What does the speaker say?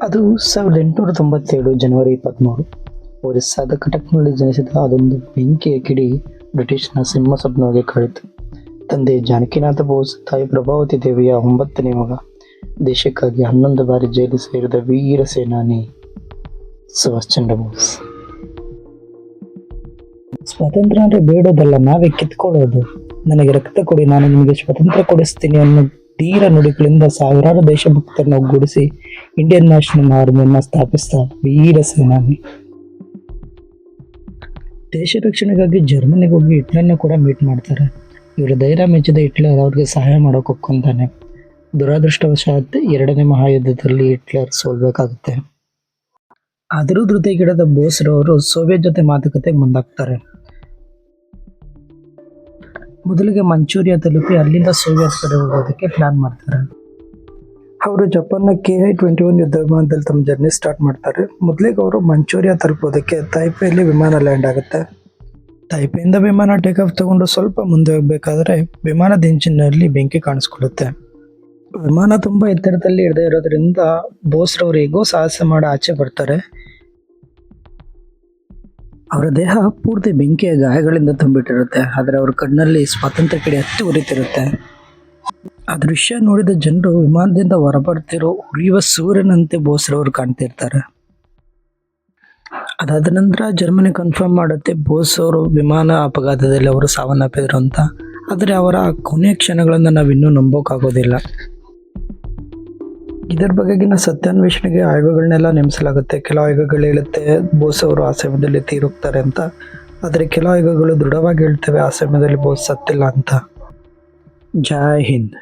ಅದು 1897 ಜನವರಿ 23 ಒರಿಸ್ಸಾದ ಕಟಕ್ನಲ್ಲಿ ಜನಿಸಿದ ಅದೊಂದು ಬೆಂಕಿಯ ಕಿಡಿ ಬ್ರಿಟಿಷ್ನ ಸಿಂಹಸ್ವಪ್ನವಾಗಿ ಕಳೆಯಿತು. ತಂದೆ ಜಾನಕಿನಾಥ ಬೋಸ್, ತಾಯಿ ಪ್ರಭಾವತಿ ದೇವಿಯ 9ನೇ ಮಗ, ದೇಶಕ್ಕಾಗಿ 11 ಬಾರಿ ಜೈಲು ಸೇರಿದ ವೀರ ಸೇನಾನಿ ಸುಭಾಷ್ ಚಂದ್ರ ಬೋಸ್. ಸ್ವಾತಂತ್ರ್ಯ ಅಂದರೆ ಬೇಡೋದಲ್ಲ, ನಾವೇ ಕಿತ್ಕೊಳ್ಳೋದು. ನನಗೆ ರಕ್ತ ಕೊಡಿ, ನಾನು ನಿಮಗೆ ಸ್ವಾತಂತ್ರ್ಯ ಕೊಡಿಸ್ತೀನಿ ಅನ್ನೋ ಧೀರ ನುಡಿಗಳಿಂದ ಸಾವಿರಾರು ದೇಶಭಕ್ತರನ್ನು ಒಗ್ಗೂಡಿಸಿ ಇಂಡಿಯನ್ ನ್ಯಾಷನಲ್ ಆರ್ಮಿಯನ್ನು ಸ್ಥಾಪಿಸಿದ ವೀರ ಸೇನಾನಿ. ದೇಶ ರಕ್ಷಣೆಗಾಗಿ ಜರ್ಮನಿಗೆ ಹೋಗಿ ಹಿಟ್ಲರ್ನ ಕೂಡ ಮೀಟ್ ಮಾಡ್ತಾರೆ. ಇವರ ಧೈರ್ಯ ಮೆಚ್ಚಿದ ಹಿಟ್ಲರ್ ಅವ್ರಿಗೆ ಸಹಾಯ ಮಾಡೋಕೆ ಒಪ್ಕೊಂತಾನೆ. ದುರಾದೃಷ್ಟವಶಾತ್ 2ನೇ ಮಹಾಯುದ್ಧದಲ್ಲಿ ಹಿಟ್ಲರ್ ಸೋಲ್ಬೇಕಾಗುತ್ತೆ. ಆದರೂ ಧೃತಿಗೆಡದ ಬೋಸ್ರವರು ಸೋವಿಯತ್ ಜೊತೆ ಮಾತುಕತೆಗೆ ಮುಂದಾಗ್ತಾರೆ. ಮೊದಲಿಗೆ ಮಂಚೂರಿಯಾ ತಲುಪಿ ಅಲ್ಲಿಂದ ಸೋವಿಯತ್ ಕಡೆ ಹೋಗೋದಕ್ಕೆ ಪ್ಲಾನ್ ಮಾಡ್ತಾರೆ. ಅವರು ಜಪಾನ್ನ KI-21 ಯುದ್ಧ ವಿಮಾನದಲ್ಲಿ ತಮ್ಮ ಜರ್ನಿ ಸ್ಟಾರ್ಟ್ ಮಾಡ್ತಾರೆ. ಮೊದಲಿಗೆ ಅವರು ಮಂಚೂರಿಯಾ ತಲುಪೋದಕ್ಕೆ ತೈಪೆಯಲ್ಲಿ ವಿಮಾನ ಲ್ಯಾಂಡ್ ಆಗುತ್ತೆ. ತೈಪೆಯಿಂದ ವಿಮಾನ ಟೇಕ್ ಆಫ್ ತಗೊಂಡು ಸ್ವಲ್ಪ ಮುಂದೆ ಹೋಗಬೇಕಾದ್ರೆ ವಿಮಾನದ ಇಂಜಿನ್ನಲ್ಲಿ ಬೆಂಕಿ ಕಾಣಿಸ್ಕೊಳ್ಳುತ್ತೆ. ವಿಮಾನ ತುಂಬ ಎತ್ತರದಲ್ಲಿ ಇಡದೇ ಇರೋದ್ರಿಂದ ಬೋಸ್ರವರು ಹೇಗೋ ಸಾಹಸ ಮಾಡಿ ಆಚೆ ಬರ್ತಾರೆ. ಅವರ ದೇಹ ಪೂರ್ತಿ ಬೆಂಕಿಯ ಗಾಯಗಳಿಂದ ತುಂಬಿಟ್ಟಿರುತ್ತೆ. ಆದರೆ ಅವ್ರ ಕಣ್ಣಲ್ಲಿ ಸ್ವಾತಂತ್ರ್ಯ ಕಿಡಿ ಹತ್ತಿ ಉರಿತಿರುತ್ತೆ. ಆ ದೃಶ್ಯ ನೋಡಿದ ಜನರು ವಿಮಾನದಿಂದ ಹೊರಬರ್ತಿರೋ ಉರಿಯುವ ಸೂರ್ಯನಂತೆ ಬೋಸ್ರವರು ಕಾಣ್ತಿರ್ತಾರೆ. ಅದಾದ ನಂತರ ಜರ್ಮನಿ ಕನ್ಫರ್ಮ್ ಮಾಡುತ್ತೆ ಬೋಸ್ ಅವರು ವಿಮಾನ ಅಪಘಾತದಲ್ಲಿ ಅವರು ಸಾವನ್ನಪ್ಪಿದ್ರು ಅಂತ. ಆದರೆ ಅವರ ಕೊನೆಯ ಕ್ಷಣಗಳನ್ನು ನಾವಿನ್ನೂ ನಂಬೋಕ್ಕಾಗೋದಿಲ್ಲ. ಇದರ ಬಗೆಗಿನ ಸತ್ಯಾನ್ವೇಷಣೆಗೆ ಆಯೋಗಗಳನ್ನೆಲ್ಲ ನೇಮಿಸಲಾಗುತ್ತೆ. ಕೆಲವು ಆಯೋಗಗಳು ಹೇಳುತ್ತೆ ಬೋಸ್ ಅವರು ಆ ಸಮಯದಲ್ಲಿ ತೀರೋಗ್ತಾರೆ ಅಂತ. ಆದರೆ ಕೆಲವು ಆಯೋಗಗಳು ದೃಢವಾಗಿ ಹೇಳ್ತವೆ ಆ ಸಮಯದಲ್ಲಿ ಬೋಸ್ ಸತ್ತಿಲ್ಲ ಅಂತ. ಜೈ ಹಿಂದ್.